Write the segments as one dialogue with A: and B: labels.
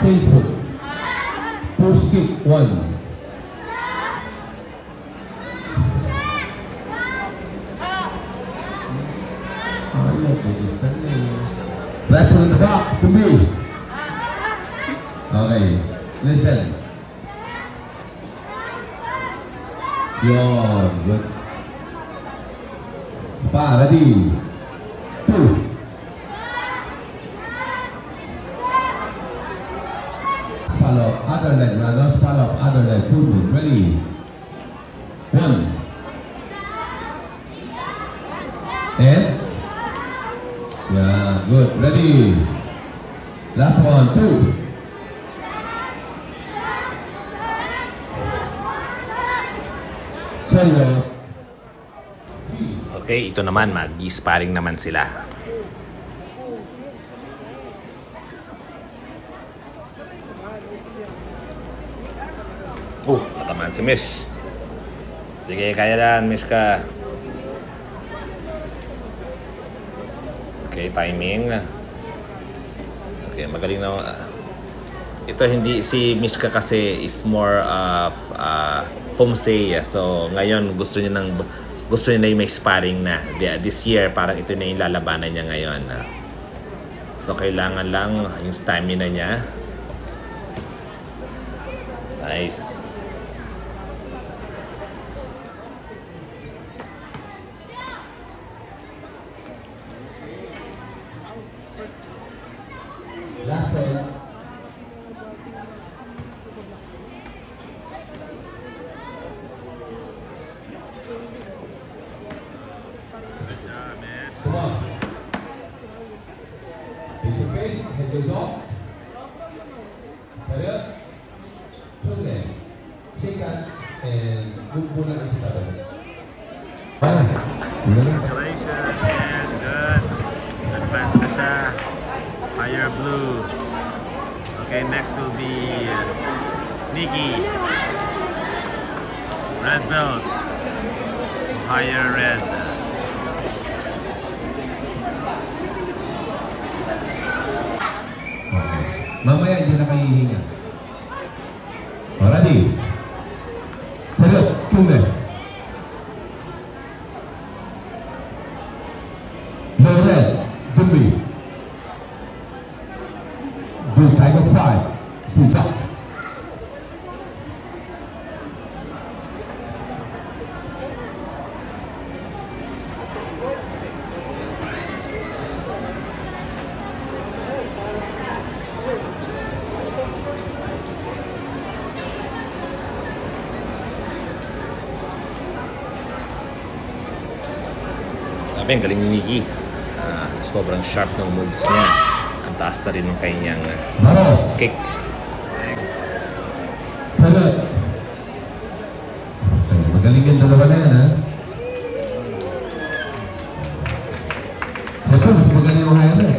A: Change foot. Push kick 1. Left foot in the back to me. Okay, listen. You're good. Ready. 2. Follow other leg, brothers. Follow other leg. Good. Ready. 1. And yeah, good. Ready. Last one. 2.
B: Okay, ito naman, mag-sparring naman sila. Natamaan si Mish. Sige, kaya yan, Mish ka. Okay, timing. Okay, magaling na. Ito hindi, si Mishka kasi is more of Pomsei. So, ngayon gusto niya na yung may sparring na. This year, parang ito na yung lalabanan niya ngayon. So, kailangan lang yung stamina niya. Nice.
A: Last time. Come on. Face to face, head goes off. Carry up. Turn leg. Shake hands and move muna lang sa tabi.
B: Congratulations. Yes, good. Advance na siya. Fire blue. Okay, next will be Nikki. Red belt. Higher red.
A: Mamaya hindi na kayo hihinga. Ready? Salut, tumbe. No red, tumbe. Do tiger 5. Sit up.
B: Sabi, ang galing ni Nikki. Sobrang sharp ng moves niya. Ang taas na rin ng kanyang kick.
A: Salut. Magaling yung dalawa na yan, ha? Ito, mas magaling yung high red.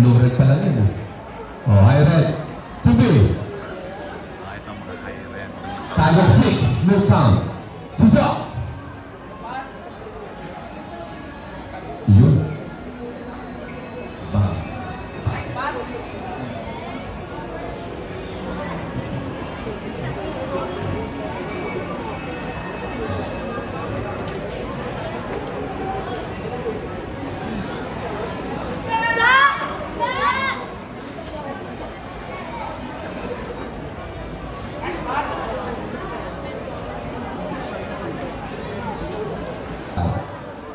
A: Low red pa lang yan, ha? Oh, high red. 2B.
B: Ito mga high red.
A: Tiger 6. Move count. Susa. Yun. Bang.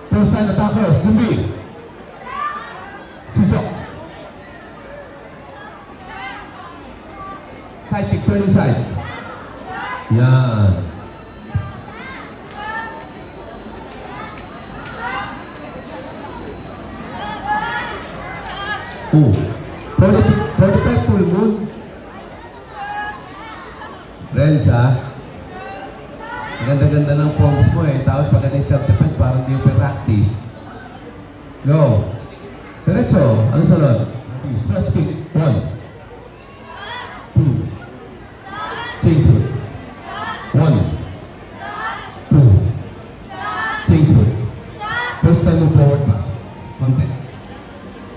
A: First time attackers, Zumbi. Sito. Side kick, turning side. Yan. Oh. 45 full moon. Friends, ha? Ganda-ganda ng forms mo eh. Tapos pag ganun self-defense, parang di yung practice. Go. Diretso. Ano sunod? Stretch kick. 1. 2. Change foot. 1. 2. Change foot. First time move forward pa. Konti.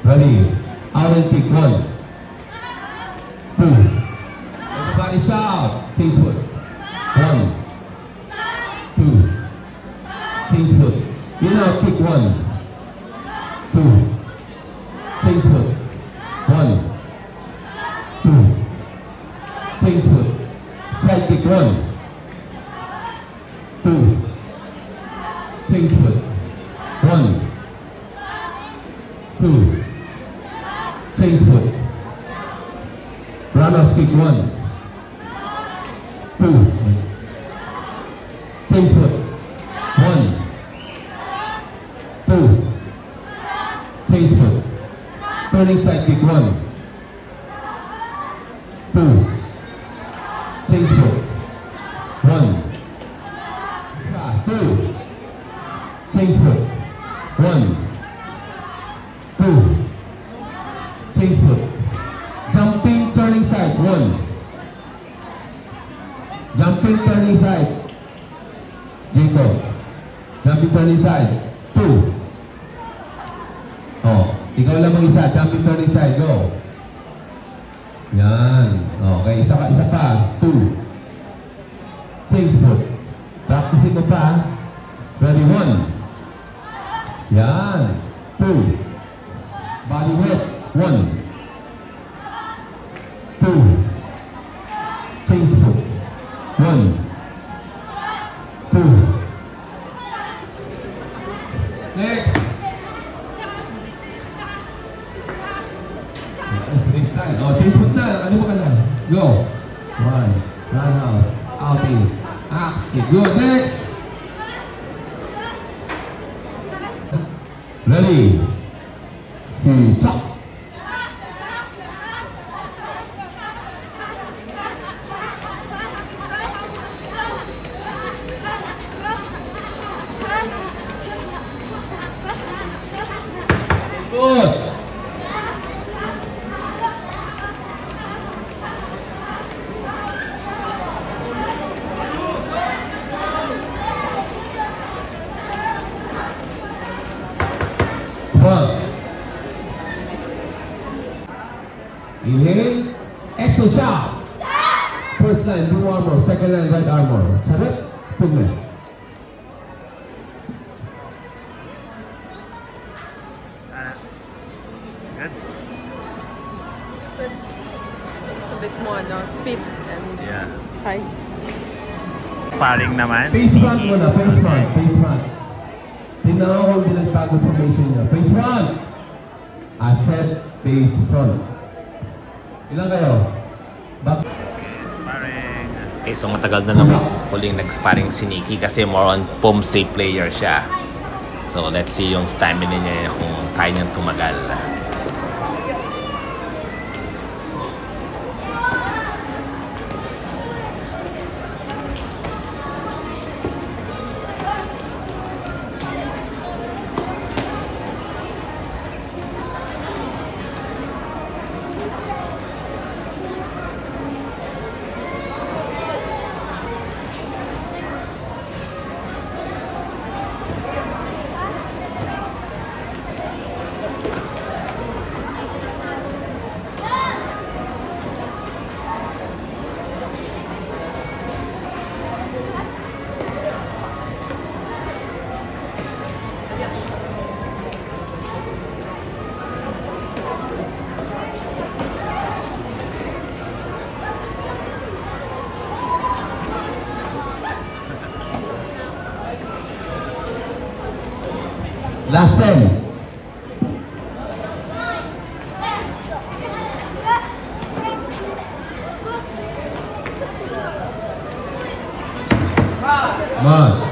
A: Ready. Owl kick. 1. 2. kick 1, 2, change foot, 1, 2, change foot, roundhouse kick 1, 2, change foot, 1, 2, change foot, turning side kick 1, 2, change foot, 1, 2, change foot, 1, 2, change foot, jumping turning side, 1, jumping turning side, Jacob, jumping turning side, 2, oh, ikaw lang mag-isa, jumping turning side, go. Yan. Okay, isa pa. 2. Change foot. Practicing mo pa. Ready, 1. Yan. 2. Body weight. 1. 2. Change foot. 1. 2. Next. Oh, change foot na. Ano mo ka na? Go. 1. Roundhouse. Outing. Axe. Good. Next. Ready. See. Chop. Good. Inhale, exhale, shout. First line, blue armor. Second line, red armor. Sabit? Pugme.
B: Good.
C: It's a bit more, no? Speed and
B: Yeah.
C: high.
B: Sparring naman.
A: Face front muna, face front, face front. Tingnan ko kung hindi nagbago formation niya. Face front. I said face front. Ilan kayo?
B: Sparring. Okay, so matagal na naman huling nag-sparring si Nikki kasi more on Pomse player siya. So let's see yung stamina niya kung kaya niyang tumagal.
A: Last 10. Come on.